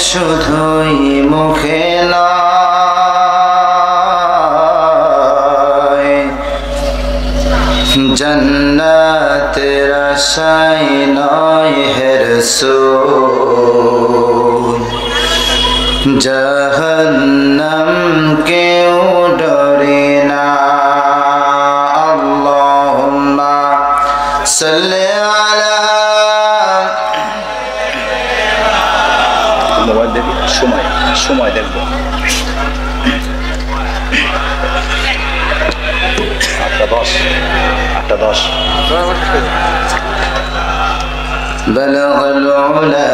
শুধুই মুখে নয়, জান্নাতের আশায় নয় হে রাসূল, জাহান্নাম কেউ ডরে না। আল্লাহুম্মা সাল্লি আলা। মোবাইল দেখি, সময় দেখবো। 8:10 بلغ العلا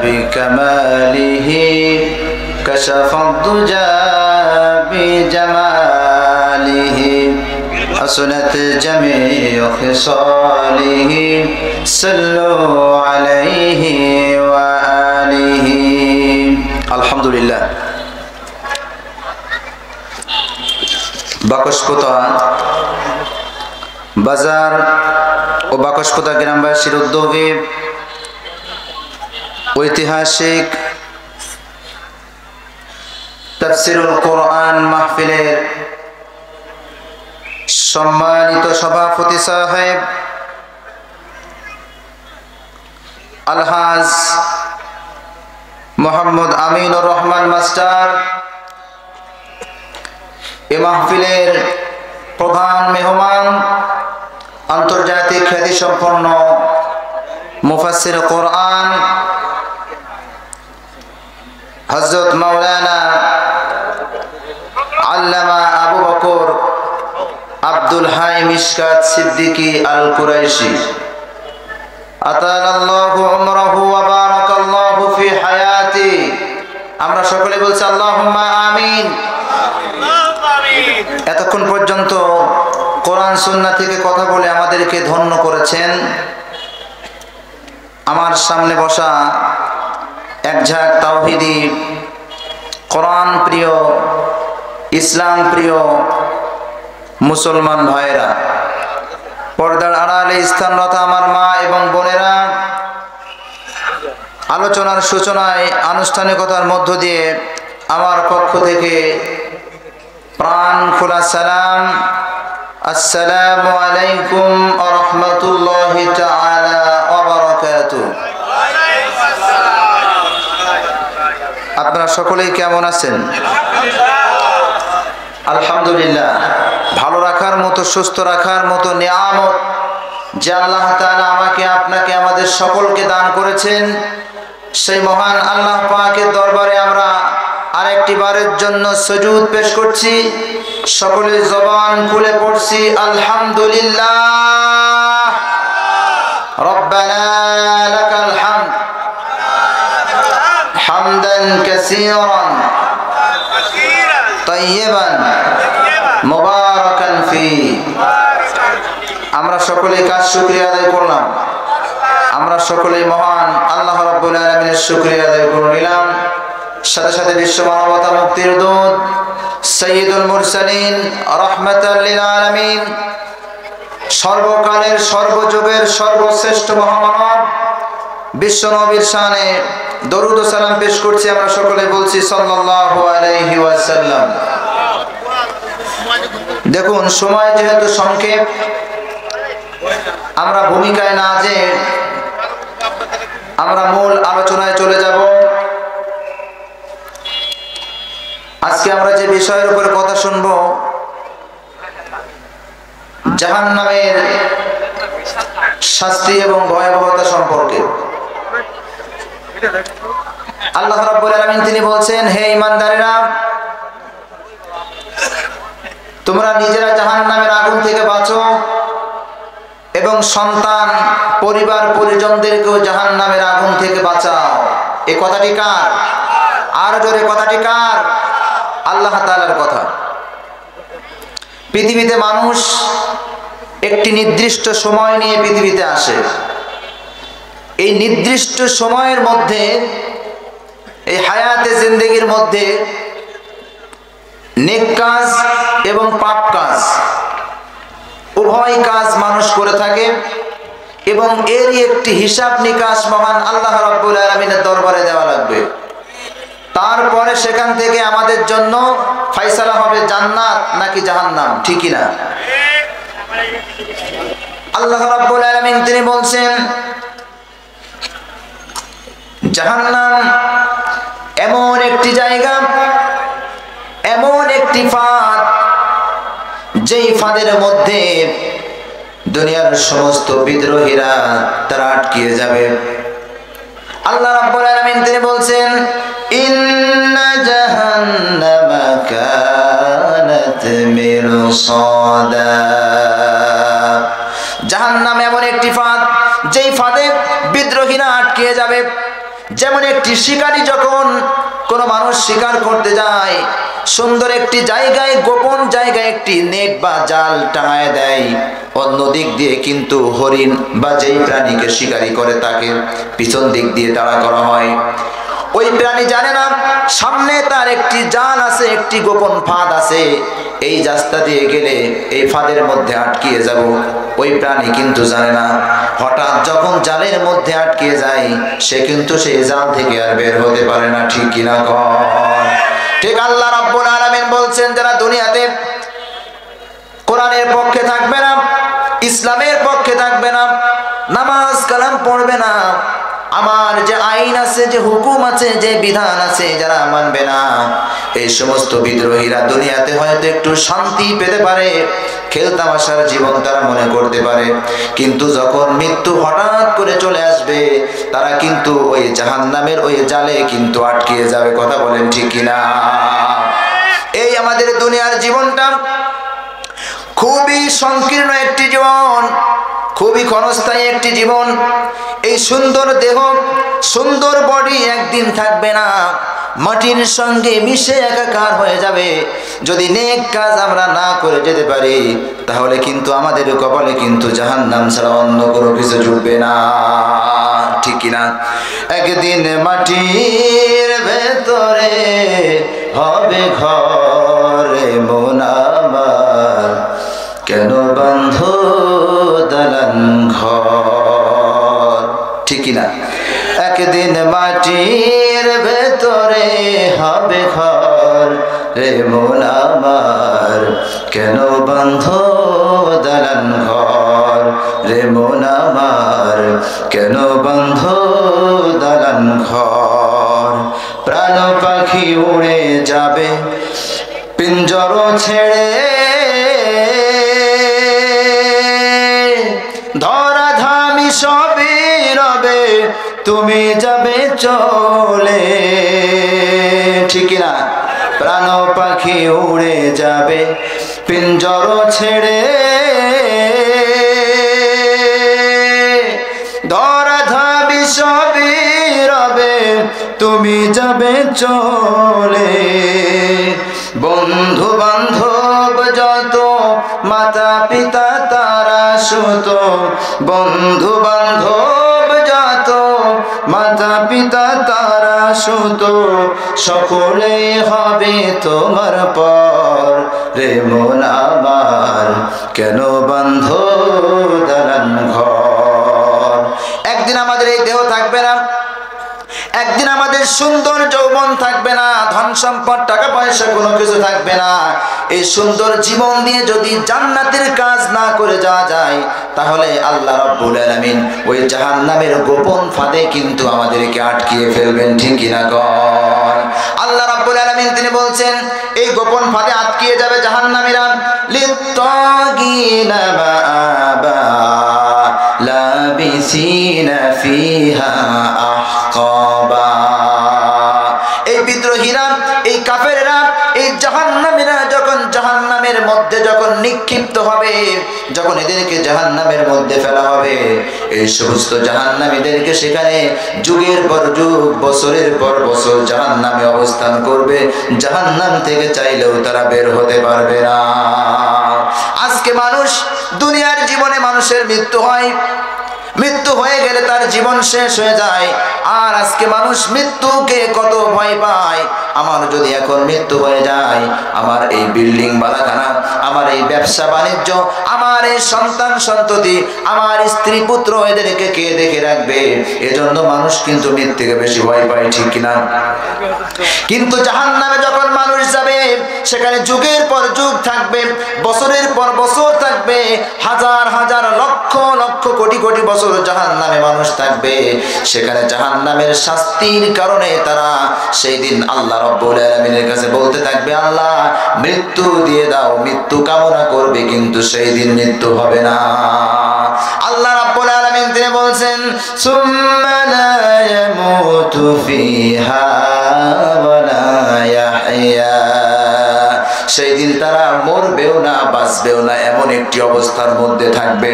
بكماله كشف الضجى بجماله حسنت جميع خصاله صلوا عليه وآله الحمد لله বাকশপোতা বাজার ও বাকশপোতা গ্রামবাসীর উদ্যোগে ঐতিহাসিক তাফসীরুল কোরআন মাহফিলের সম্মানিত সভাপতি সাহেব আলহাজ মোহাম্মদ আমিনুর রহমান মাস্টার, এ মাহফিলের প্রধান মেহমান আন্তর্জাতিক খ্যাতিসম্পন্ন মুফাসসির কোরআন হযরত মাওলানা আল্লামা আবু বকর আব্দুল হাই মিশকাত সিদ্দিকী আল কুরাইশি, আতালাল্লাহু উমরাহু ওয়া বারাকাল্লাহু ফি হায়াতি। আমরা সকলে বলছি আল্লাহুম্মা আমিন। এতক্ষণ পর্যন্ত কোরআন সুন্নাহ থেকে কথা বলে আমাদেরকে ধন্য করেছেন। আমার সামনে বসা একঝাঁক তাওহীদি কোরআন প্রিয়, ইসলাম প্রিয় মুসলমান ভাইরা, পর্দার আড়ালে স্থানরত আমার মা এবং বোনেরা, আলোচনার সূচনায় আনুষ্ঠানিকতার মধ্য দিয়ে আমার পক্ষ থেকে প্রাণ খোলা সালাম, আসসালামু আলাইকুম ওয়া রাহমাতুল্লাহি তাআলা ওয়া বারাকাতুহু। আপনারা সকলেই কেমন আছেন? আলহামদুলিল্লাহ। ভালো রাখার মতো, সুস্থ রাখার মতো নিয়ামত যে আল্লাহ তাআলা আমাকে, আপনাকে, আমাদের সকলকে দান করেছেন, সেই মহান আল্লাহ পাকের দরবারে আমরা আরেকটি বারের জন্য সুজুদ পেশ করছি। সকলে জবান খুলে পড়ছি আলহামদুলিল্লাহ। রব্বানা লাকাল হামদ হামদান কাসীরান তাইয়িবান মুবারাকান ফি। আমরা সকলে কার শুকরিয়া আদায় করলাম? আমরা সকলেই মহান আল্লাহ রাব্বুল আলামিনের শুকরিয়া আদায় করে নিলাম। সাথে সাথে বিশ্ব মানবতা মুক্তির দূত সাইয়্যিদুল মুরসালিন রাহমাতাল লিল আলামিন, সর্বকালের সর্বযুগের সর্বশ্রেষ্ঠ মহামানব বিশ্ব নবীর শানে দরুদ ও সালাম পেশ করছি। আমরা সকলে বলছি সাল্লাল্লাহু আলাইহি ওয়াসাল্লাম। দেখুন, সময় যেহেতু সংক্ষেপ, আমরা ভূমিকায় না যে আমরা মূল আলোচনায় চলে যাব। আজকে আমরা যে বিষয়ের উপর কথা শুনব, জাহান্নামের শাস্তি এবং ভয়াবহতা সম্পর্কে। আল্লাহ রাব্বুল আলামিন তিনি বলছেন, হে ঈমানদারেরা, তোমরা নিজেরা জাহান্নামের আগুন থেকে বাঁচো এবং সন্তান, পরিবার, পরিজনদেরকেও জাহান্নামের আগুন থেকে বাঁচাও। এই কথাটি কার? আর জোরে কথাটি কার? আল্লাহ তাআলার কথা। পৃথিবীতে মানুষ একটি নির্দিষ্ট সময় নিয়ে পৃথিবীতে আসে। এই নির্দিষ্ট সময়ের মধ্যে, এই হায়াতে জিন্দেগির মধ্যে নেক কাজ এবং পাপ কাজ উভয় কাজ মানুষ করে থাকে এবং এরই একটি হিসাব নিকাশ মহান আল্লাহ রাব্বুল আলামিনের দরবারে দেওয়া লাগবে। পরে সেখান থেকে আমাদের জন্য ফয়সালা হবে জান্নাত নাকি জাহান্নাম, ঠিক কি না? আল্লাহ রাব্বুল আলামিন তিনি বলছেন জাহান্নাম এমন একটি জায়গা, এমন একটি ফাঁদ, যেই ফাঁদের মধ্যে দুনিয়ার সমস্ত বিদ্রোহীরা তারা আটকিয়ে যাবে। আল্লাহ রাব্বুল আলামিন তিনি বলছেন ইন্না জাহান্নামা কানাত মিরসাদা। জাহান্নাম এমন একটি ফাঁদ, যেই ফাঁদে বিদ্রোহীরা আটকিয়ে যাবে। যেমন একটি শিকারী যখন কোনো মানুষ শিকার করতে যায়, সুন্দর একটি জায়গায়, গোপন জায়গায় একটি নেট বা জাল টাঙায় দেয়, অন্য দিক দিয়ে কিন্তু হরিণ বা যেই প্রাণীকে শিকারি করে তাকে পিছন দিক দিয়ে তাড়া করা হয়। ওই প্রাণী জানে না সামনে তার একটি জাল আছে, একটি গোপন ফাঁদ আছে, এই রাস্তা দিয়ে গেলে এই ফাঁদের মধ্যে আটকিয়ে যাব। ওই প্রাণী কিন্তু জানে না। হঠাৎ যখন জালের মধ্যে আটকে যায়, সে কিন্তু সেই জাল থেকে আর বের হতে পারে না, ঠিক কিনা কন? ঠিক আল্লাহ রাব্বুল আলামিন বলছেন যারা দুনিয়াতে কোরআনের পক্ষে থাকবে না, ইসলামের পক্ষে থাকবে না, নামাজ কালাম পড়বে না, আমার যে আইন আছে, যে হুকুম আছে, যে বিধান আছে যারা মানবে না, এই সমস্ত বিদ্রোহীরা দুনিয়াতে হয়তো একটু শান্তি পেতে পারে, খেলতামাশার জীবন তারা মনে করতে পারে, কিন্তু যখন মৃত্যু হঠাৎ করে চলে আসবে তারা কিন্তু ওই জাহান্নামের ওই জালে কিন্তু আটকিয়ে যাবে। কথা বলেন ঠিক কিনা? এই আমাদের দুনিয়ার জীবনটা খুবই সংকীর্ণ একটি জীবন, খুবই ক্ষণস্থায়ী একটি জীবন। এই সুন্দর দেহ, সুন্দর বডি একদিন থাকবে না, মাটির সঙ্গে মিশে একাকার হয়ে যাবে। যদি নেক কাজ আমরা না করে যেতে পারি তাহলে কিন্তু আমাদের কপালে কিন্তু জাহান্নাম ছাড়া অন্য কোনো কিছু জুটবে না, ঠিক কিনা? একদিন মাটির ভেতরে হবে ঘরে মন আমার, কেন বন্ধ দালান ঘর, ঠিক কিনা? একদিন মাটির ভেতরে হবে ঘর রে মন আমার, কেন বন্ধ দালান ঘর রে মন আমার, কেন বন্ধ দালান ঘর। প্রাণ পাখি উড়ে যাবে পিঞ্জর ছেড়ে, ধরাধামি সবই রবে তুমি যাবে চলে, ঠিক না? প্রাণ পাখি উড়ে যাবে পিঞ্জর ছেড়ে, ধরাধামি সবই রবে তুমি যাবে চলে। বন্ধু বান্ধব যত, মাতা পিতা তারা সুত, বন্ধু বান্ধব যত, মাতা পিতা তারা সুত, সকলেই হবে তোমার পর রে মন আমার, কেন বন্ধ দালান ঘর। একদিন আমাদের এই দেহ থাকবে না, একদিন আমাদের সুন্দর যৌবন থাকবে না, ধন সম্পদ টাকা পয়সা কোনো কিছু থাকবে না। এই সুন্দর জীবন দিয়ে যদি জান্নাতের কাজ না করে যাওয়া যায় তাহলে আল্লাহ রাব্বুল আলামিন ওই জাহান্নামের গোপন ফাঁদে কিন্তু আমাদেরকে আটকিয়ে ফেলবেন, ঠিক কিনা গণ? আল্লাহ রাব্বুল আলামিন তিনি বলছেন এই গোপন ফাঁদে আটকিয়ে যাবে জাহান্নামীরা। লিত্তাগিনা মাআবা লাবিসিনা ফিহা আহকাবা। এই বিদ্রোহীরা, এই কাফেররা, এই জাহান্নামীরা যখন জাহান্নামের মধ্যে যখন নিক্ষিপ্ত হবে, যখন এদেরকে জাহান্নামের মধ্যে ফেলা হবে, এই সমস্ত জাহান্নামীদেরকে সেখানে যুগের পর যুগ, বছরের পর বছর জাহান্নামে অবস্থান করবে। জাহান্নাম থেকে চাইলেও তারা বের হতে পারবে না। আজকে মানুষ, দুনিয়ার জীবনে মানুষের মৃত্যু হয়, মৃত্যু হয়ে গেলে তার জীবন শেষ হয়ে যায়। আর আজকে মানুষ মৃত্যুকে কত ভয় পায়, আমার যদি এখন মৃত্যু হয়ে যায়, আমার এই বিল্ডিং বালাখানা, আমার এই ব্যবসা বাণিজ্য, আমার এই সন্তান সন্ততি, আমার স্ত্রী পুত্র, এদেরকে কে দেখে রাখবে? এজন্য মানুষ কিন্তু মৃত্যুকে বেশি ভয় পায়, ঠিক কিনা? কিন্তু জাহান্নামে যখন মানুষ যাবে, সেখানে যুগের পর যুগ থাকবে, বছরের পর বছর থাকবে, হাজার হাজার লক্ষ লক্ষ কোটি কোটি বছর জাহান্নামে মানুষ থাকবে। সেখানে জাহান্নামের শাস্তির কারণে তারা সেই দিন আল্লাহ রাব্বুল আলামিনের কাছে বলতে থাকবে, আল্লাহ মৃত্যু দিয়ে দাও। মৃত্যু কামনা করবে, কিন্তু সেই দিন মৃত্যু হবে না। আল্লাহ রাব্বুল আলামিন তিনি বলছেন, সুম্মা লা ইয়ামুতু ফিহা ওয়া লা ইয়াহইয়া। সেই দিন তারা মরবেও না, বাঁচবেও না, এমন একটি অবস্থার মধ্যে থাকবে।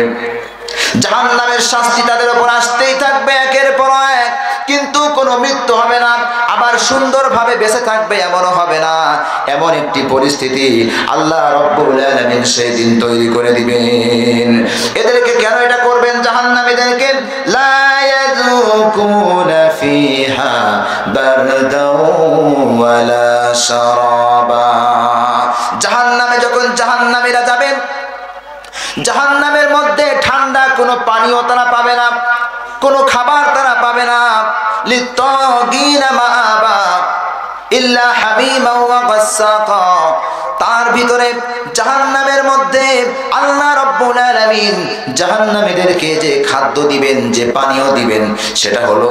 জাহান্নামের শাস্তি তাদের উপর আসতেই থাকবে একের পর এক, কিন্তু কোনো মৃত্যু হবে না। আবার সুন্দরভাবে বেঁচে থাকবে এমনও হবে না। এমন একটি পরিস্থিতি আল্লাহ রাব্বুল আলামিন সেই দিন তৈরি করে দিবেন। এদেরকে কেন এটা করবেন? জাহান্নামীদেরকে লা ইয়াযুকুনা ফিহা বারদাও ওয়ালা শারাবা। জাহান্নামে যখন জাহান্নামীরা যাবেন, জাহান্নামের মধ্যে ঠান্ডা কোনো পানীয় তারা পাবে না, কোনো খাবার তারা পাবে না। লিত্তাগিনা মাআবা ইল্লা হামিমা ওয়া গাসসাকা। তার ভিতরে জাহান্নামের মধ্যে আল্লাহ রাব্বুল আলামিন জাহান্নামীদেরকে যে খাদ্য দিবেন, যে পানীয় দিবেন, সেটা হলো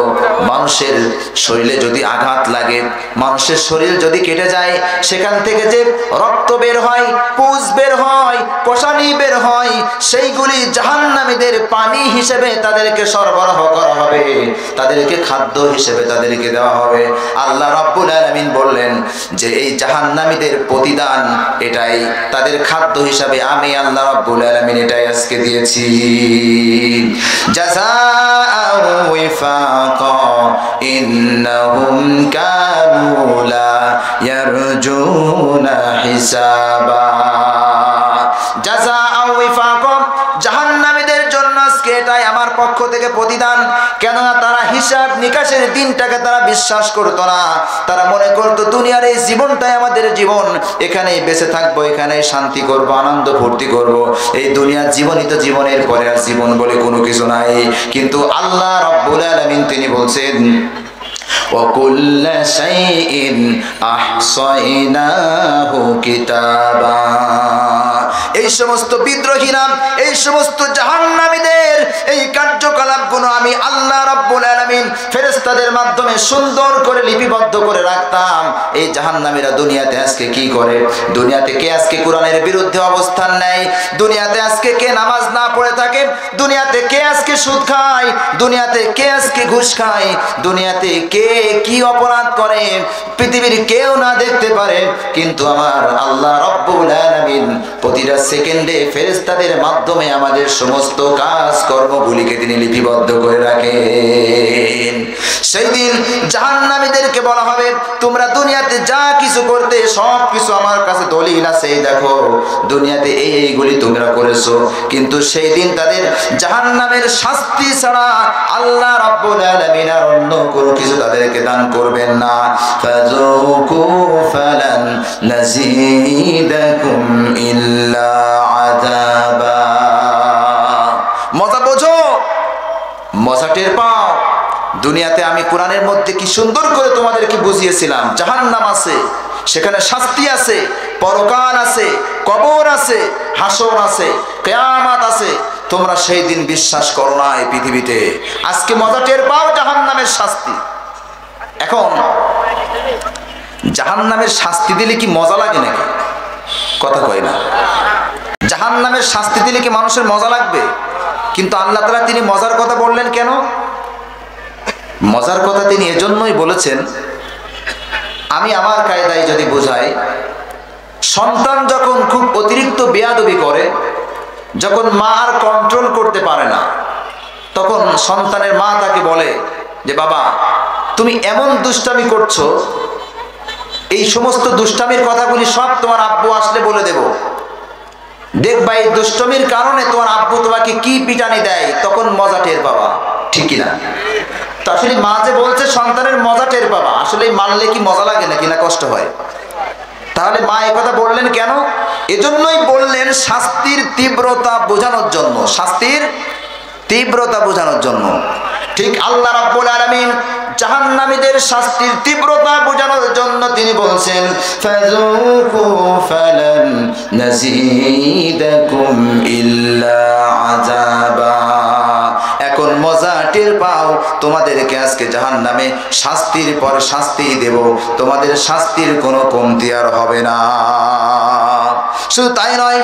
মানুষের শরীরে যদি আঘাত লাগে, মানুষের শরীর যদি কেটে যায়, সেখান থেকে যে রক্ত বের হয়, পুজ বের হয়, পশানি বের হয়, সেইগুলি জাহান্নামীদের পানি হিসেবে তাদেরকে সরবরাহ করা হবে, তাদেরকে খাদ্য হিসেবে তাদেরকে দেওয়া হবে। আল্লাহ রাব্বুল আলামিন বললেন যে এই জাহান্নামীদের প্রতিদান এটাই, তাদের খাদ্য হিসাবে আমি আল্লাহ রাব্বুল আলামিন এটাই আজকে দিয়েছি। জাযাআও ওয়াফাকা ইন্নাহুম কানু লা ইয়ারজুনা হিসাবা। জাযাআও ওয়াফাকা, জাহান্নামীদের জন্য আজকে এটাই আমার পক্ষ থেকে প্রতিদান। কেননা তারা হিসাব নিকাশের দিনটাকে তারা বিশ্বাস করতো না। তারা মনে করতো দুনিয়ার এই জীবনটাই আমাদের জীবন, এখানেই বেঁচে থাকবো, এখানেই শান্তি করব, আনন্দ ফুর্তি করব। এই দুনিয়ার জীবনই তো জীবনের পরে আর জীবন বলে কোনো কিছু নাই। কিন্তু আল্লাহ রাব্বুল আলামিন তিনি বলছেন, وَكُلَّ شَيْءٍ أَحْصَيْنَاهُ كِتَابًا। এই সমস্ত বিদ্রোহীরা, এই সমস্ত জাহান্নামীদের এই কার্যকলাপগুলো আমি আল্লাহ রাব্বুল আলামিন ফেরেশতাদের মাধ্যমে সুন্দর করে লিপিবদ্ধ করে রাখতাম। এই জাহান্নামীরা দুনিয়াতে আজকে কি করে? দুনিয়াতে কে আজকে কোরআনের বিরুদ্ধে অবস্থান নেয়? দুনিয়াতে আজকে কে নামাজ না পড়ে থাকে? দুনিয়াতে কে আজকে সুদ খায়? দুনিয়াতে কে আজকে ঘুষ খায়? দুনিয়াতে কে কি অপরাধ করে? পৃথিবীর কেউ না দেখতে পারে, কিন্তু আমার আল্লাহ রাব্বুল আলামিন প্রতিটা সেকেন্ডে ফেরেশতাদের মাধ্যমে আমাদের সমস্ত কাজ কর্মগুলিকে তিনি লিপিবদ্ধ করে রাখেন। সেই দিন জাহান্নামীদেরকে বলা হবে, তোমরা দুনিয়াতে যা কিছু করতে সব কিছু আমার কাছে দলিল আছে, দেখো দুনিয়াতে এইগুলি তোমরা করেছো। কিন্তু সেই দিন তাদের জাহান্নামের শাস্তি ছাড়া আল্লাহ রাব্বুল আলামিন আর অন্য কোনো কিছু তাদেরকে দান করবেন না। ফাযুকু ফালান নাযীদাকুম ইল্লা আযাবা। মজা বোঝো, মজা টের পাও। দুনিয়াতে আমি কোরআনের মধ্যে কি সুন্দর করে তোমাদেরকে বুঝিয়েছিলাম, জাহান্নাম আছে, সেখানে শাস্তি আছে, পরকাল আছে, কবর আছে, হাসর আছে, কিয়ামত আছে। তোমরা সেই দিন বিশ্বাস করো না এই পৃথিবীতে। আজকে মজা টের পাও জাহান্নামের শাস্তি। এখন জাহান্নামের শাস্তি দিলে কি মজা লাগে নাকি? কথা কয় না। জাহান্নামের শাস্তি দিলে কি মানুষের মজা লাগবে? কিন্তু আল্লাহ তাআলা তিনি মজার কথা বললেন কেন? মজার কথা তিনি এজন্যই বলেছেন, আমি আমার কায়দায় যদি বোঝাই, সন্তান যখন খুব অতিরিক্ত বেয়াদবি করে, যখন মা আর কন্ট্রোল করতে পারে না, তখন সন্তানের মা তাকে বলে যে বাবা তুমি এমন দুষ্টামি করছো, এই সমস্ত দুষ্টামির কথাগুলি সব তোমার আব্বু আসলে বলে দেব, দেখবা এই দুষ্টমির কারণে তোমার আব্বু তোমাকে কি পিটানি দেয়, তখন মজা টের পাবা, ঠিক কিনা? তো আসলে মা যে বলছে সন্তানের মজা টের পাবা, আসলে মারলে কি মজা লাগে নাকি না কষ্ট হয়? তাহলে মা এই কথা বললেন কেন? এজন্যই বললেন শাস্তির তীব্রতা বোঝানোর জন্য, শাস্তির তীব্রতা বোঝানোর জন্য। ঠিক আল্লাহ রাব্বুল আলামিন জাহান্নামীদের শাস্তির তীব্রতা বোঝানোর জন্য তিনি বলছেন ফাযুকু ফালান নাযীদাকুম ইল্লা আযাবা। এখন মজা টের পাও, তোমাদেরকে আজকে জাহান্নামে শাস্তির পর শাস্তি দেব, তোমাদের শাস্তির কোনো কমতি আর হবে না। শুধু তাই নয়,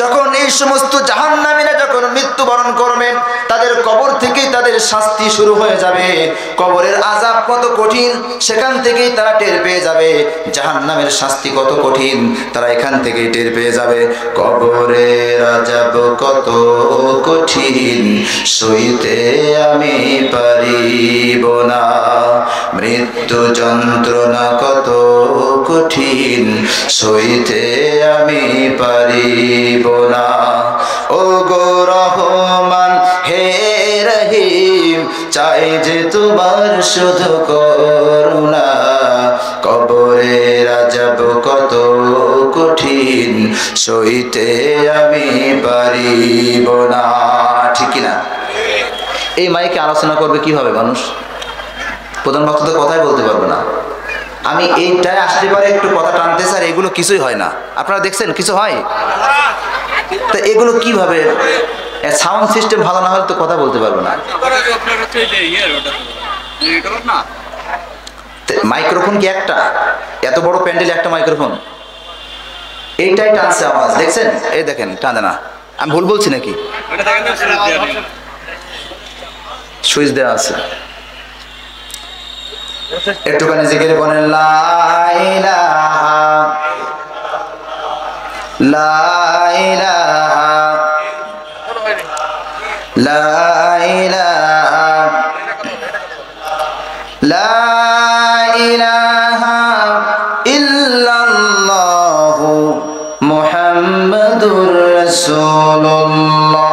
যখন এই সমস্ত জাহান্নামীরা যখন মৃত্যুবরণ করবে, তাদের কবর থেকেই তাদের শাস্তি শুরু হয়ে যাবে। কবরের আযাব কত কঠিন সেখান থেকেই তারা টের পেয়ে যাবে, জাহান্নামের শাস্তি কত কঠিন তারা এখান থেকেই টের পেয়ে যাবে। কবরের আযাব কত কঠিন সইতে আমি পারিব না, মৃত্যু যন্ত্রণা কত কঠিন সইতে আমি পারিব না। ও গো রহমান হে রহিম, চাই যে তোমার শুধু করুণা, কবরের আযাব কত কঠিন সইতে আমি পারিব না। ঠিক না? এই মাইকে আলোচনা করবে কিভাবে মানুষ? প্রধান বক্তা তো কথাই বলতে পারবে না। আমি এইটাই আসতে পারে একটু কথা টানতে স্যার, এগুলো কিছুই হয় না। আপনারা দেখছেন কিছু হয়? তো এগুলো কিভাবে? সাউন্ড সিস্টেম ভালো না হলে তো কথা বলতে পারবে না। মাইক্রোফোন কি একটা? এত বড় প্যান্ডেল একটা মাইক্রোফোন, এইটাই টানছে আওয়াজ, দেখছেন? এই দেখেন টানে না। আমি ভুল বলছি নাকি? সুইচ দেওয়া আছে। একটুখানি জিকির বলেন লা ইলাহা লা ইলাহা লা ইলাহা লা ইলাহা ইল্লাল্লাহু মুহাম্মাদুর রাসূলুল্লাহ।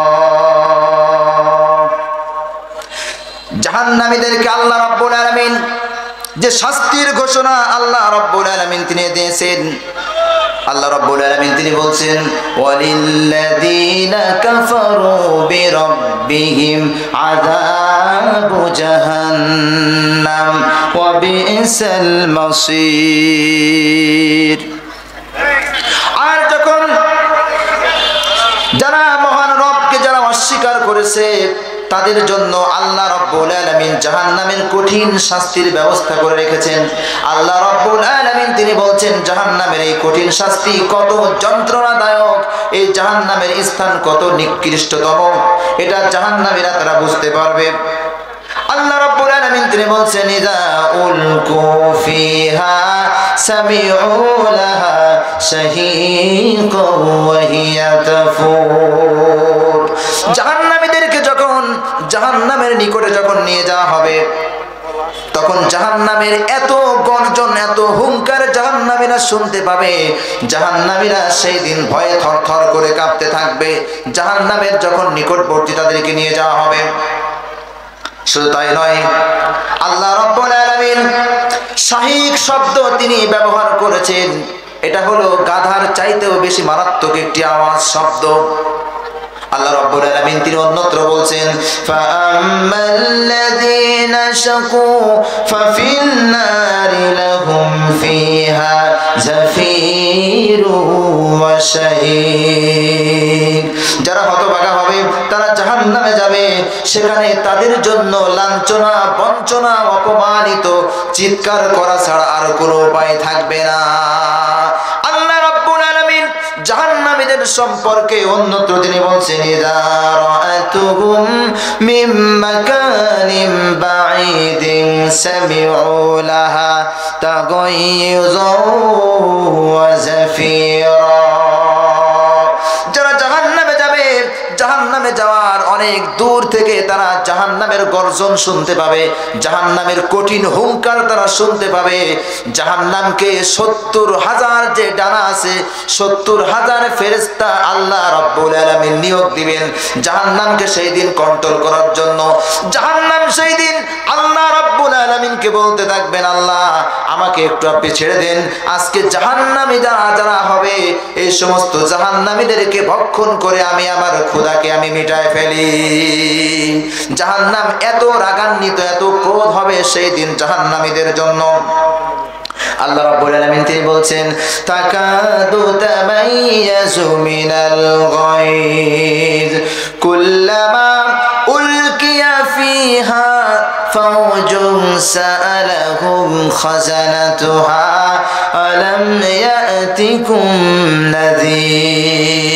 জাহান্নামীদেরকে আল্লাহ রাব্বুল আলামিন যে শাস্তির ঘোষণা আল্লাহ রাব্বুল আলামিন তিনি দিয়েছেন, আল্লাহ রাব্বুল আলামিন তিনি বলছেন ওয়ালিল্লাযীনা কাফারু বিরাব্বিহিম আযাবু জাহান্নাম ওয়া বিসাল মাসীর। আর যখন যারা মহান রবকে যারা অস্বীকার করেছে তাদের জন্য আল্লাহ রাব্বুল আলামিন জাহান্নামের কঠিন শাস্তির ব্যবস্থা করে রেখেছেন। আল্লাহ রাব্বুল আলামিন তিনি বলছেন জাহান্নামের এই কঠিন শাস্তি কত যন্ত্রণাদায়ক, এই জাহান্নামের স্থান কত নিকৃষ্টতম, এটা জাহান্নামীরা তারা বুঝতে পারবে। আল্লাহ রাব্বুল আলামিন তিনি বলছেন ইযা উলকু ফিহা সামিউ লাহা শাহীকা ওয়া হিয়া তাফুর। জাহান্নামীদেরকে যখন জাহান্নামের নিকটে যখন নিয়ে যাওয়া হবে, তখন জাহান্নামের এত গর্জন এত হুঙ্কার জাহান্নামীরা শুনতে পাবে, জাহান্নামীরা সেই দিন ভয়ে থরথর করে কাঁপতে থাকবে জাহান্নামের যখন নিকটবর্তী তাদেরকে নিয়ে যাওয়া হবে। শুধু তাই নয়, আল্লাহ রাব্বুল আলামিন শাহীক শব্দ তিনি ব্যবহার করেছেন, এটা হলো গাধার চাইতেও বেশি মারাত্মক একটি আওয়াজ শব্দ। আল্লাহ রাব্বুল আলামিন তিনি অন্যত্র বলছেন ফাআম্মাল্লাযীনা শাকু ফাফিন নারি লাহুম ফিহা জাফিরু ওয়া শাহীক। যারা হতভাগা হবে তারা জাহান্নামে যাবে, সেখানে তাদের জন্য লাঞ্ছনা বঞ্চনা অপমানিত চিৎকার করা ছাড়া আর কোনো উপায় থাকবে না। আল্লাহ রাব্বুল আলামিন জাহান্নামীদের সম্পর্কে অন্যত্র তিনি বলছেন ইযা রাআতুহুম মিন মাকানিন বাঈদিন সামিউ লাহা তাগায়্যুযা ওয়া জাফীরা। যারা জাহান্নামে যাবে, জাহান্নামে যাওয়ার অনেক দূর থেকে তারা জাহান্নামের গর্জন গর্জন শুনতে পাবে, জাহান্নামের কঠিন হুঙ্কার তারা শুনতে পাবে। জাহান্নামকে 70,000 যে ডানা আছে, 70,000 ফেরেশতা আল্লাহ রাব্বুল আলামিন নিয়োগ দিবেন জাহান্নামকে সেই দিন কন্ট্রোল করার জন্য। জাহান্নাম সেই দিন আল্লাহ রাব্বুল আলামিনকে বলতে থাকবেন, আল্লাহ আমাকে একটু আপনি ছেড়ে দেন, আজকে জাহান্নামী যারা হবে এই সমস্ত জাহান্নামীদেরকে ভক্ষণ করে আমি আমার ক্ষুধাকে আমি মিটায় ফেলি। জাহান্নাম এত রাগান্বিত, এত ক্রোধ হবে সেই দিন জাহান্নামীদের জন্য। আল্লাহ রাব্বুল আলামিন তিনি বলছেন, তাকাদু তামাইয়াজু মিনাল গায়জ কুল্লামা উলকিয়া ফিহা ফাওজুন সাআলাহুম খাজানাতুহা আলাম ইয়াতিকুম নাযীর।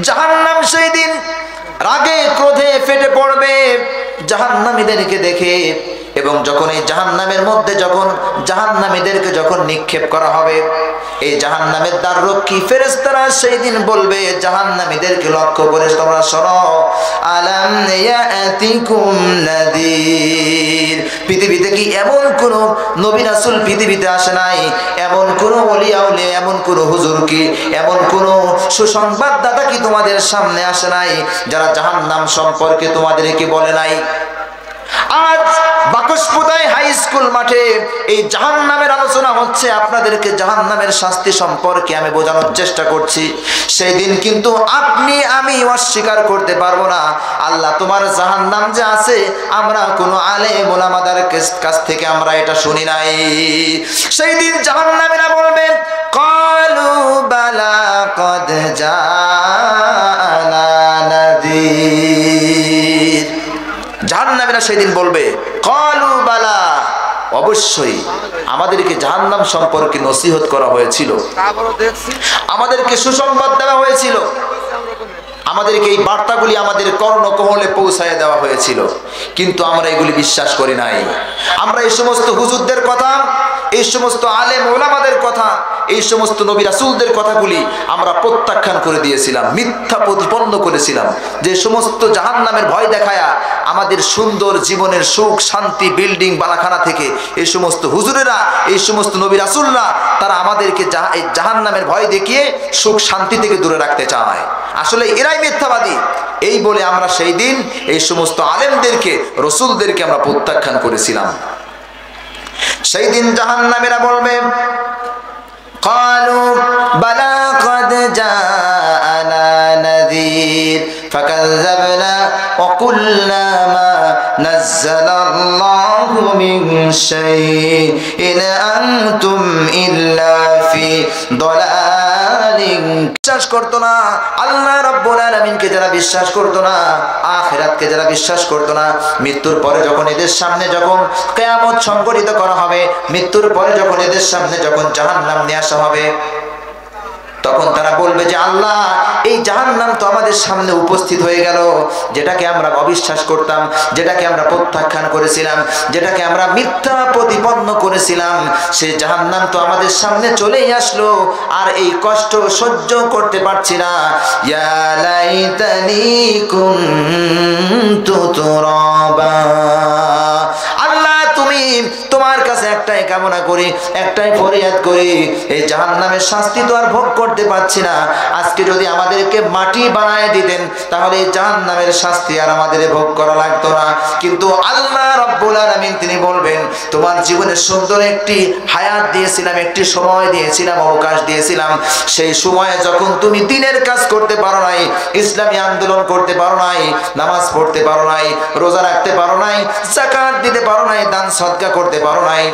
জাহান্নাম সেই দিন রাগে ক্রোধে ফেটে পড়বে জাহান্নামীদেরকে দেখে, এবং যখন এই জাহান্নামের মধ্যে যখন জাহান্নামীদেরকে যখন নিক্ষেপ করা হবে, এই জাহান্নামের দ্বাররক্ষী ফেরেশতারা সেই দিন বলবে জাহান্নামীদেরকে লক্ষ্য করে, তোমরা শোনো, আলাম ইয়াতিকুম নাযীর। পৃথিবীতে কি এমন কোন নবী রাসূল পৃথিবীতে আসে নাই? এমন কোন ওলিয়া উলিয়া, এমন কোন হুজুর কি, এমন কোন সুসংবাদদাতা কি তোমাদের সামনে আসে নাই যারা জাহান্নাম সম্পর্কে তোমাদেরকে বলে নাই? আজ বাকশপুতায় হাই স্কুল মাঠে এই জাহান্নামের আলোচনা হচ্ছে, আপনাদেরকে জাহান্নামের শাস্তি সম্পর্কে আমি বোঝানোর চেষ্টা করছি। সেই দিন কিন্তু আপনি আমি অস্বীকার করতে পারবো না, আল্লাহ তোমার জাহান্নাম যে আছে আমরা কোনো আলেম ওলামাদের কাছ থেকে আমরা এটা শুনি নাই। সেই দিন জাহান্নামীরা বলবেন, ক্বালু বালা ক্বাদ জাআনা নাযীর। জাহান্নামীরা সেদিন বলবে, ক্বালু বালা, অবশ্যই আমাদেরকে জাহান্নাম সম্পর্কে নসিহত করা হয়েছিল, আমাদেরকে সুসংবাদ দেওয়া হয়েছিল, আমাদেরকে এই বার্তাগুলি আমাদের কর্ণকমলে পৌঁছায় দেওয়া হয়েছিল, কিন্তু আমরা এগুলি বিশ্বাস করি নাই। আমরা এই সমস্ত হুজুরদের কথা, এই সমস্ত আলেম ওলামাদের কথা, এই সমস্ত নবী রাসূলদের কথাগুলি আমরা প্রত্যাখ্যান করে দিয়েছিলাম, মিথ্যা প্রতিপন্ন করেছিলাম। যে সমস্ত জাহান্নামের ভয় দেখায়া আমাদের সুন্দর জীবনের সুখ শান্তি বিল্ডিং বালাখানা থেকে এই সমস্ত হুজুরেরা, এই সমস্ত নবী রাসূলরা তারা আমাদেরকে এই জাহান্নামের ভয় দেখিয়ে সুখ শান্তি থেকে দূরে রাখতে চায়, আসলে এরাই মিথ্যাবাদী। এই বলে আমরা সেই দিন এই সমস্ত আলেমদেরকে রসুলদেরকে আমরা প্রত্যাখ্যান করেছিলাম। সেই দিন জাহান্নামীরা বলবে, ক্বালু বালা ক্বাদ জাআনা নাযীর ফাকাযযাবনা ওয়া কুলনা মা নাযালাল্লাহু মিন শাইইন আনতুম ইল্লা ফি দালালিন। বিশ্বাস করতো না আল্লাহ রাব্বুল আলামিনকে, যারা বিশ্বাস করতো না আখিরাতকে, যারা বিশ্বাস করতো না মৃত্যুর পরে যখন এদের সামনে যখন কিয়ামত সংঘটিত করা হবে, মৃত্যুর পরে যখন এদের সামনে যখন জাহান্নাম নিয়ে আসা হবে, তখন তারা বলবে যে আল্লাহ এই জাহান্নাম তো আমাদের সামনে উপস্থিত হয়ে গেল, যেটাকে আমরা অবিশ্বাস করতাম, যেটাকে আমরা প্রত্যাখ্যান করেছিলাম, যেটাকে আমরা মিথ্যা প্রতিপন্ন করেছিলাম, সেই জাহান্নাম তো আমাদের সামনে চলেই আসলো, আর এই কষ্ট সহ্য করতে পারছি না। ইয়া লাইতানি কুনতু তুরাবা। আল্লাহ তুমি তোমার কাছে একটাই কামনা করি, একটাই ফরিয়াদ করি, এই জাহান্নামের শাস্তি তো আর ভোগ করতে পারছি না, আজকে যদি আমাদেরকে মাটি বানায় দিতেন তাহলে এই জাহান্নামের শাস্তি আর আমাদের ভোগ করা লাগতো না। কিন্তু আল্লাহ রাব্বুল আলামিন তিনি বলবেন, তোমার জীবনে সুন্দর একটি হায়াত দিয়েছিলাম, একটি সময় দিয়েছিলাম, অবকাশ দিয়েছিলাম, সেই সময়ে যখন তুমি দিনের কাজ করতে পারো নাই, ইসলামী আন্দোলন করতে পারো নাই, নামাজ পড়তে পারো নাই, রোজা রাখতে পারো নাই, যাকাত দিতে পারো নাই, দান সদকা করতে পারো নাই,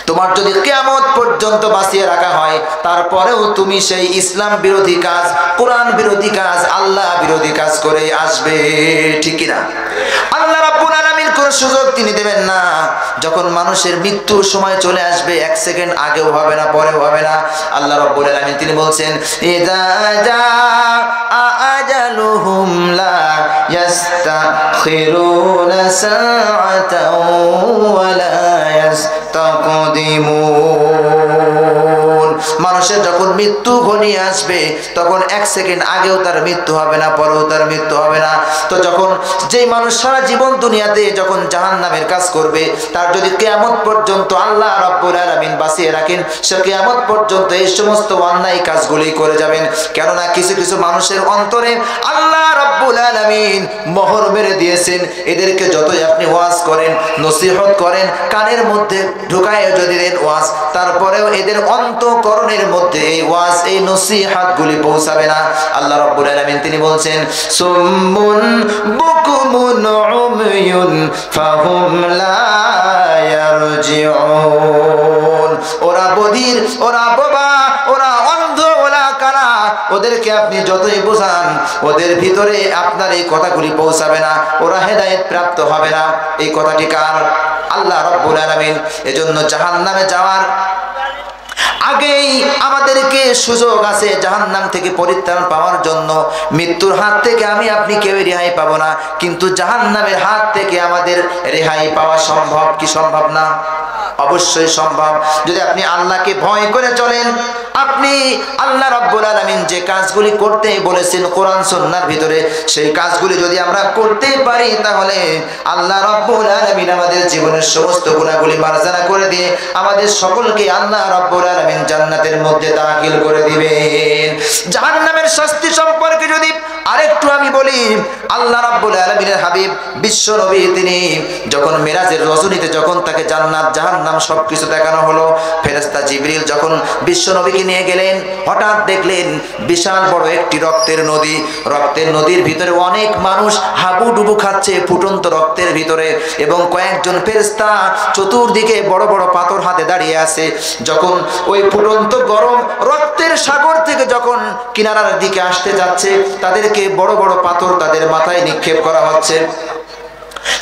তোমার যদি কিয়ামত পর্যন্ত বাঁচিয়ে রাখা হয় তারপরেও তুমি সেই ইসলাম বিরোধী কাজ, কোরআন বিরোধী কাজ, আল্লাহ বিরোধী কাজ করে আসবে, ঠিক কি না? আল্লাহ রাব্বুল আলামিন কোন সুযোগ তিনি দেবেন না। যখন মানুষের মৃত্যুর সময় চলে আসবে, এক সেকেন্ড আগেও হবে না, পরেও হবে না। আল্লাহ রাব্বুল আলামিন তিনি বলছেন, ইযা জাআ আজালুহুম লা ইস্তাখিরুনা সাআতাও ওয়া লা ইস্তাকদিমুন। মানুষ মানুষের যখন মৃত্যু ঘনিয়ে আসবে তখন 1 সেকেন্ড আগেও তার মৃত্যু হবে না, পরেও তার মৃত্যু হবে না। তো যখন যেই মানুষ সারা জীবন দুনিয়াতে যখন জাহান্নামের কাজ করবে, তার যদি কিয়ামত পর্যন্ত আল্লাহ রাব্বুল আলামিন বাঁচিয়ে রাখেন, সে কিয়ামত পর্যন্ত এই সমস্ত অন্যায় কাজগুলি করে যাবেন। কেননা কিছু কিছু মানুষের অন্তরে আল্লাহ রাব্বুল আলামিন মোহর মেরে দিয়েছেন। এদেরকে যতই আপনি ওয়াজ করেন, নসিহত করেন, কানের মধ্যে ঢুকায় যদি দেন ওয়াজ, তারপরেও এদের অন্তঃকরণের মধ্যে এই ওয়াজ, এই নসিহতগুলি পৌঁছাবে না। আল্লাহ রাব্বুল আলামিন তিনি বলছেন, সুম্মুন বুকুমুন উময়ুন ফাহুম লা ইয়ারজিউন। ওরা বধির, ওরা বোবা, ওরা অন্ধ, ওরা কারা। ওদেরকে আপনি যতই বোঝান, ওদের ভিতরে আপনার এই কথাগুলি পৌঁছাবে না, ওরা হেদায়েত প্রাপ্ত হবে না। এই কথাটি কার? আল্লাহ রাব্বুল আলামিন। এজন্য জাহান্নামে যাওয়ার আগেই আমাদেরকে সুযোগ আছে জাহান্নাম থেকে পরিত্রাণ পাওয়ার জন্য। মৃত্যুর হাত থেকে আমি আপনি কেউ রেহাই পাবো না, কিন্তু জাহান্নামের হাত থেকে আমাদের রেহাই পাওয়া সম্ভব কি সম্ভব না? অবশ্যই সম্ভব। যদি আপনি আল্লাহকে ভয় করে চলেন, আপনি আল্লাহ রাব্বুল আলামিন যে কাজগুলি করতে বলেছেন কোরআন সুন্নাহর ভিতরে, সেই কাজগুলি যদি আমরা করতে পারি, তাহলে আল্লাহ রাব্বুল আলামিন আমাদের জীবনের সমস্ত গুনাহগুলি মার্জনা করে দিয়ে আমাদের সকলকে আল্লাহ রাব্বুল আলামিন জান্নাতের মধ্যে দাখিল করে দিবেন। জাহান্নামের শাস্তি সম্পর্কে যদি আরেকটু আমি বলি, আল্লাহ রাব্বুল আলামিনের হাবিব বিশ্ব নবী তিনি যখন মেরাজের রজনীতে যখন তাকে জান্নাত জাহান্নাম সবকিছু দেখানো হলো, ফেরেশতা জিবরিল যখন বিশ্ব নবীকে নিয়ে গেলেন, হঠাৎ দেখলেন বিশাল বড় একটি রক্তের নদী। রক্তের নদীর ভিতরে অনেক মানুষ হাবুডুবু খাচ্ছে ফুটন্ত রক্তের ভিতরে, এবং কয়েকজন ফেরেশতা চতুর্দিকে বড় বড় পাথর হাতে দাঁড়িয়ে আছে। যখন ওই ফুটন্ত গরম রক্তের সাগর থেকে যখন কিনারার দিকে আসতে যাচ্ছে, তাদেরকে বড় বড় পাথর তাদের মাথায় নিক্ষেপ করা হচ্ছে।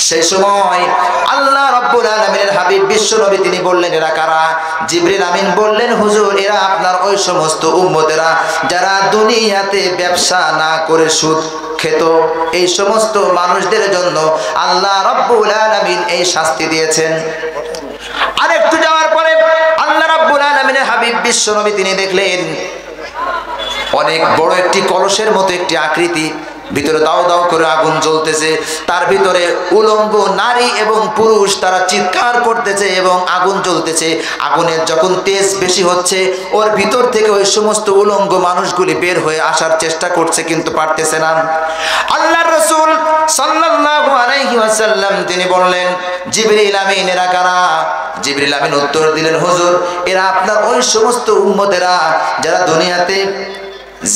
সেই সময় আল্লাহ রাব্বুল আলামিনের হাবিব বিশ্ব নবী তিনি বললেন, এরা কারা? জিবরিল আমিন বললেন, হুজুর এরা আপনার ওই সমস্ত উম্মতেরা যারা দুনিয়াতে ব্যবসা না করে সুদ খেত। এই সমস্ত মানুষদের জন্য আল্লাহ রাব্বুল আলামিন এই শাস্তি দিয়েছেন। আরেকটু যাওয়ার পরে আল্লাহ রাব্বুল আলামিনের হাবিব বিশ্ব নবী তিনি দেখলেন অনেক বড় একটি কলসের মতো একটি আকৃতি, ভিতরে দাও দাও করে আগুন জ্বলতেছে। তার ভিতরে উলঙ্গ নারী এবং পুরুষ তারা চিৎকার করতেছে এবং আগুন জ্বলতেছে। আগুনের যখন তেজ বেশি হচ্ছে, ওর ভিতর থেকে ওই সমস্ত উলঙ্গ মানুষগুলি বের হয়ে আসার চেষ্টা করছে, কিন্তু পারতেছে না। আল্লাহর রাসূল সাল্লাল্লাহু আলাইহি ওয়াসাল্লাম তিনি বললেন, জিবরিল আমিন এরা কারা? জিবরিল আমিন উত্তর দিলেন, হুজুর এরা আপনার ওই সমস্ত উম্মতেরা যারা দুনিয়াতে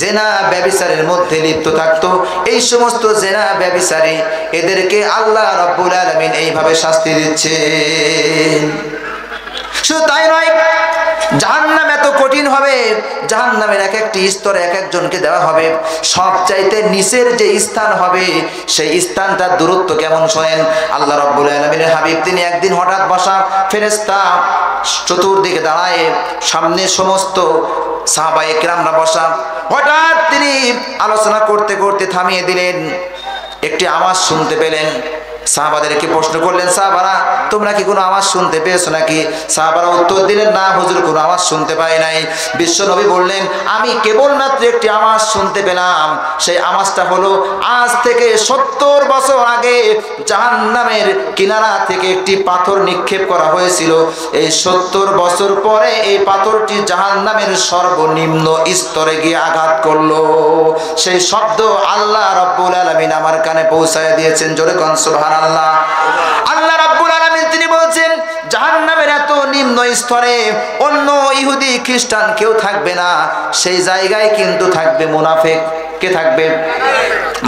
জেনা ব্যভিচারের মধ্যে লিপ্ত থাকতো। এই সমস্ত জেনা ব্যভিচারী এদেরকে আল্লাহ রাব্বুল আলামিন এইভাবে শাস্তি দিচ্ছেন। শুধু তাই নয়, জাহান্নাম এত কঠিন হবে, জাহান্নামের এক একটি স্তরে এক একজনকে দেওয়া হবে। সবচাইতে নিচের যে স্থান হবে, সেই স্থানটার দূরত্ব কেমন শোনেন। আল্লাহ রাব্বুল আলামিনের হাবিব তিনি একদিন হঠাৎ বসা, ফেরেশতা চতুর্দিকে দাঁড়ায়, সামনে সমস্ত সাহাবায়ে কেরামরা বসা। হঠাৎ তিনি আলোচনা করতে করতে থামিয়ে দিলেন, একটি আওয়াজ শুনতে পেলেন। সাহাবাদেরকে প্রশ্ন করলেন, সাহাবারা তোমরা কি কোনো আওয়াজ শুনতে পেয়েছো নাকি? সাহাবারা উত্তর দিলেন, না হুজুর কোনো আওয়াজ শুনতে পাই নাই। বিশ্ব নবী বললেন, আমি কেবলমাত্র একটি আওয়াজ শুনতে পেলাম। সেই আওয়াজটা হলো, আজ থেকে 70 বছর আগে জাহান্নামের কিনারা থেকে একটি পাথর নিক্ষেপ করা হয়েছিল। এই 70 বছর পরে এই পাথরটি জাহান্নামের সর্বনিম্ন স্তরে গিয়ে আঘাত করলো। সেই শব্দ আল্লাহ রাব্বুল আলামিন আমার কানে পৌঁছায় দিয়েছেন। জোরে কোন সুবহানাল্লাহ। আল্লাহ রাব্বুল আলামিন তিনি বলছেন, জাহান্নামের এত নিম্ন স্তরে অন্য ইহুদি খ্রিস্টান কেউ থাকবে না, সেই জায়গায় কিন্তু থাকবে মুনাফিক। কে থাকবে?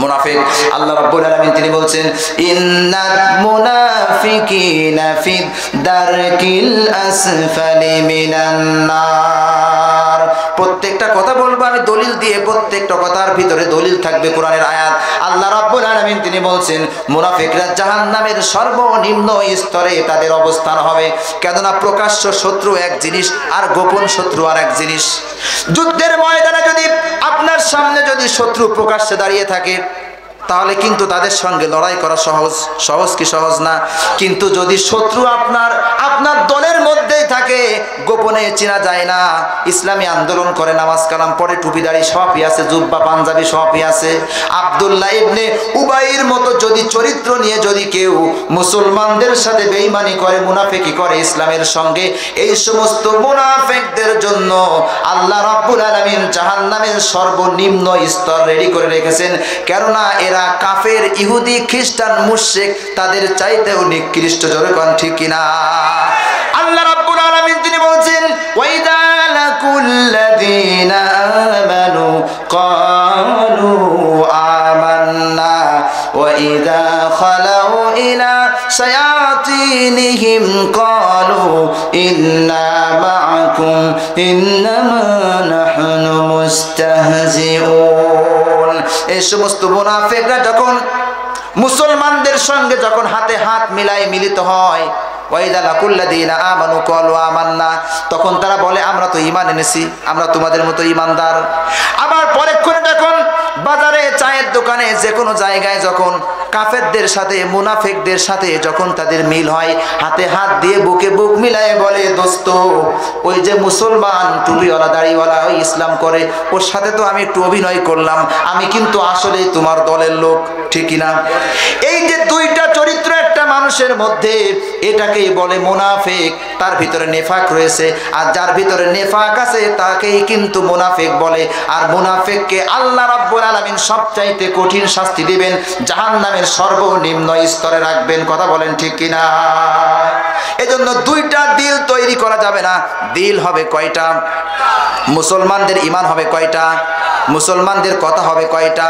মুনাফিক। আল্লাহ রাব্বুল আলামিন তিনি বলছেন, ইন্নাল মুনাফিকিনা ফি দারকিল আসফালি মিনান নার। প্রত্যেকটা কথা বলবো আমি দলিল দিয়ে, প্রত্যেকটা কথার ভিতরে দলিল থাকবে, কোরআনের আয়াত। আল্লাহ রাব্বুল আলামিন তিনি বলছেন, মুনাফিকরা জাহান্নামের সর্বনিম্ন স্তরে তাদের অবস্থান হবে। কেননা প্রকাশ্য শত্রু এক জিনিস, আর গোপন শত্রু আর এক জিনিস। যুদ্ধের ময়দানে যদি আপনার সামনে যদি শত্রু প্রকাশ্যে দাঁড়িয়ে থাকে, তাহলে কিন্তু তাদের সঙ্গে লড়াই করা সহজ কি সহজ না? কিন্তু যদি শত্রু আপনার দলের মধ্যেই থাকে, গোপনে চেনা যায় না। ইসলামী আন্দোলন করে, নামাজ কালাম পড়ে, টুপি দাড়ি সবই আছে, জুব্বা পাঞ্জাবি সবই আছে। আব্দুল্লাহ ইবনে উবাইর মতো যদি চরিত্র নিয়ে যদি কেউ মুসলমানদের সাথে বেঈমানি করে, মুনাফিকি করে ইসলামের সঙ্গে, এই সমস্ত মুনাফিকদের জন্য আল্লাহ রাব্বুল আলামিন জাহান্নামের সর্বনিম্ন স্তর রেডি করে রেখেছেন। কেননা এরা কাফের, ইহুদি, খ্রিস্টান, মুশরিক, তাদের চাইতেও নিকৃষ্ট। জোরে কোন ঠিক কিনা? আল্লাহ রাব্বুল আলামিন তিনি বলছেন, ওয়াইদা লাকুল্লাযীনা আমানু ক্বালু আমান্না ওয়াইদা খালাউ ইলা শায়াতিনহিম ক্বালু ইন্না মাআকুম ইন্নামা নাহনু মুস্তাহজিউন। এই সমস্ত মুনাফিকরা যখন মুসলমানদের সঙ্গে যখন হাতে হাত মিলায় মিলিত হয়, ওয়াইদা লাকুল্লাযীনা আমানু ক্বালু আমান্না, তখন তারা বলে আমরা তো ঈমান এনেছি, আমরা তোমাদের মতো ঈমানদার। আবার পরক্ষণে যখন বাজারে, চায়ের দোকানে, যে কোনো জায়গায় যখন কাফেরদের সাথে, মুনাফিকদের সাথে যখন তাদের মিল হয়, হাতে হাত দিয়ে বুকে বুক মিলায়ে বলে, দোস্ত ওই যে মুসলমান, টুপিওয়ালা, দাড়িওয়ালা, ওই ইসলাম করে, ওর সাথে তো আমি একটু অভিনয় করলাম, আমি কিন্তু আসলে তোমার দলের লোক, ঠিক না? এই যে দুইটা চরিত্র একটা মানুষের মধ্যে, এটাকেই বলে মুনাফিক। তার ভিতরে নেফাক রয়েছে, আর যার ভিতরে নেফাক আছে তাকেই কিন্তু মুনাফিক বলে। আর মুনাফিককে আল্লাহ রাব্বুল আলামিন সবচাইতে কঠিন শাস্তি দিবেন, জাহান্নামের সর্বনিম্ন স্তরে রাখবেন। কথা বলেন ঠিক কিনা? এজন্য দুইটা দিল তৈরি করা যাবে না। দিল হবে কয়টা? মুসলমানদের ঈমান হবে কয়টা? মুসলমানদের কথা হবে কয়টা?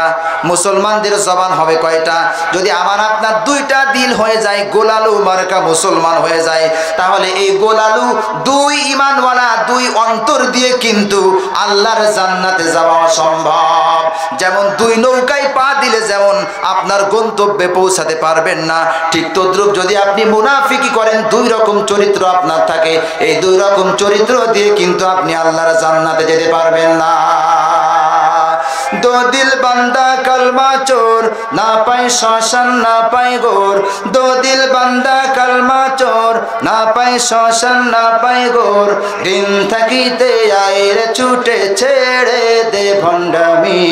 মুসলমানদের জবান হবে কয়টা? যদি আমার আপনার দুইটা দিল হয়ে যায়, গোলালু মার্কা মুসলমান হয়ে যায়, তাহলে এই গোলালু দুই ঈমানওয়ালা দুই অন্তর দিয়ে কিন্তু আল্লাহর জান্নাতে যাওয়া সম্ভব। যেমন দুই নৌকায় পা দিলে যেমন আপনার গন্তব্যে পৌঁছাতে পারবেন না, ঠিক তদ্রুপ যদি আপনি মুনাফিকি করেন, দুই রকম চরিত্র আপনার থাকে, এই দুই রকম চরিত্র দিয়ে কিন্তু আপনি আল্লাহর জান্নাতে যেতে পারবেন না। दो दिल बंदा कलमा चोर ना पाए शोषण ना पाए गोर, दो दिल बंदा कलमा चोर ना पाए शोषण ना पाए गोर, दिन थकीते आएर छूटे छेड़े दे भंडामी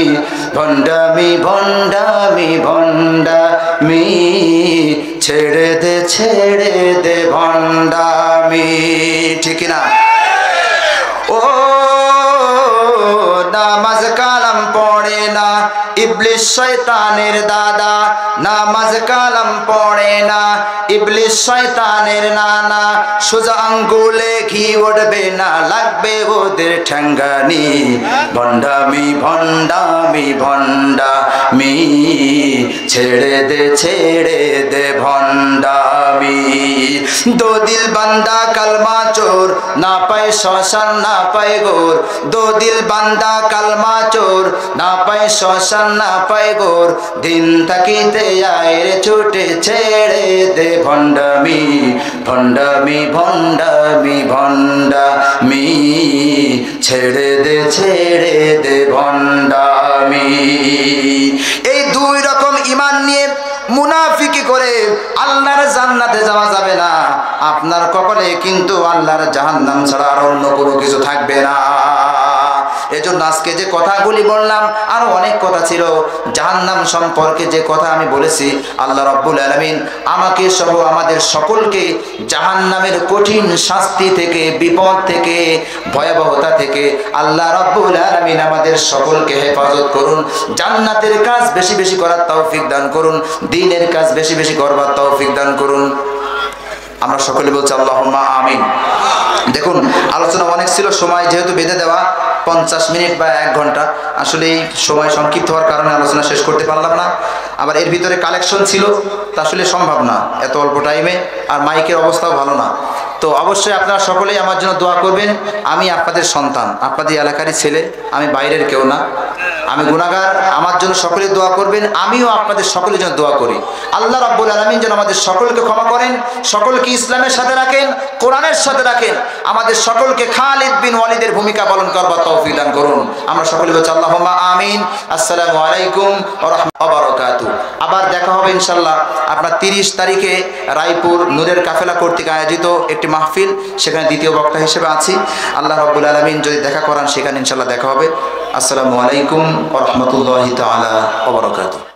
भंडामी भंडामी भंडामी, छेड़े दे भंडामी। ठीक ना? ओ नामाज कालाम पढ़े ना इब्लिस शैतानेर दादा, नामाज कालाम पढ़े ना इब्लिस शैतानेर नाना, सोजा आंगुले घी उठबे ना लागबे ओদের ঠ্যাঙ্গানি, ভন্ডামি ভন্ডামি ভন্ডামি, ছেড়ে দে ভন্ডামি। दो दिल बंदा कलमा चोर ना पाए शोषण ना पाए गोर, दो दिल बंदा कलमा चोर ना पाए शोषण ना पाए गोर, दिन थकीते आएर छूटे छेड़े दे भंडामी भंडामी भंडामी भंडामी, ছেড়ে দে ভন্ডামি। এই দুই রকম ঈমান নিয়ে মুনাফিকি করে আল্লাহর জান্নাতে যাওয়া যাবে না। আপনার কপালে কিন্তু আল্লাহর জাহান্নাম ছাড়া আর অন্য কোনো কিছু থাকবে না। এজন্য আজকে যে কথাগুলি বললাম, আরো অনেক কথা ছিল জাহান্নাম সম্পর্কে, যে কথা আমি বলেছি, আল্লাহ রাব্বুল আলামিন আমাকে সহ আমাদের সকলকে জাহান্নামের কঠিন শাস্তি থেকে, বিপদ থেকে, ভয়াবহতা থেকে আল্লাহ রাব্বুল আলামিন আমাদের সকলকে হেফাজত করুন। জান্নাতের কাজ বেশি বেশি করার তৌফিক দান করুন, দ্বীনের কাজ বেশি বেশি করবার তৌফিক দান করুন। আমরা সকলে বলছি আল্লাহুম্মা আমিন। দেখুন, আলোচনা অনেক ছিল, সময় যেহেতু বেঁধে দেওয়া 50 মিনিট বা 1 ঘন্টা, আসলে এই সময় সংক্ষিপ্ত হওয়ার কারণে আলোচনা শেষ করতে পারলাম না। আবার এর ভিতরে কালেকশন ছিল, তা আসলে সম্ভব না এত অল্প টাইমে, আর মাইকের অবস্থাও ভালো না। তো অবশ্যই আপনারা সকলেই আমার জন্য দোয়া করবেন। আমি আপনাদের সন্তান, আপনাদের এলাকারই ছেলে, আমি বাইরের কেউ না, আমি গুনাহগার। আমার জন্য সকলে দোয়া করবেন, আমিও আপনাদের সকলের জন্য দোয়া করি। আল্লাহ রাব্বুল আলামিন যেন আমাদের সকলকে ক্ষমা করেন, সকলকে ইসলামের সাথে রাখেন, কোরআনের সাথে রাখেন, আমাদের সকলকে খালিদ বিন ওয়ালিদের ভূমিকা পালন করবার তৌফিক দান করুন। আমরা সকলে বলছি আল্লাহুম্মা আমিন। আসসালামু আলাইকুম ওয়া রাহমাতুল্লাহি ওয়া বারাকাতুহু। আবার দেখা হবে ইনশাআল্লাহ আপনার 30 তারিখে রায়পুর নূরের কাফেলা কর্তৃক আয়োজিত একটি মাহফিল, সেখানে দ্বিতীয় বক্তা হিসেবে আছি। আল্লাহ রাব্বুল আলামিন যদি দেখা করান সেখানে ইনশাআল্লাহ দেখা হবে। আসসালামু আলাইকুম ওয়া রাহমাতুল্লাহি তাআলা ওয়া বারাকাতুহু।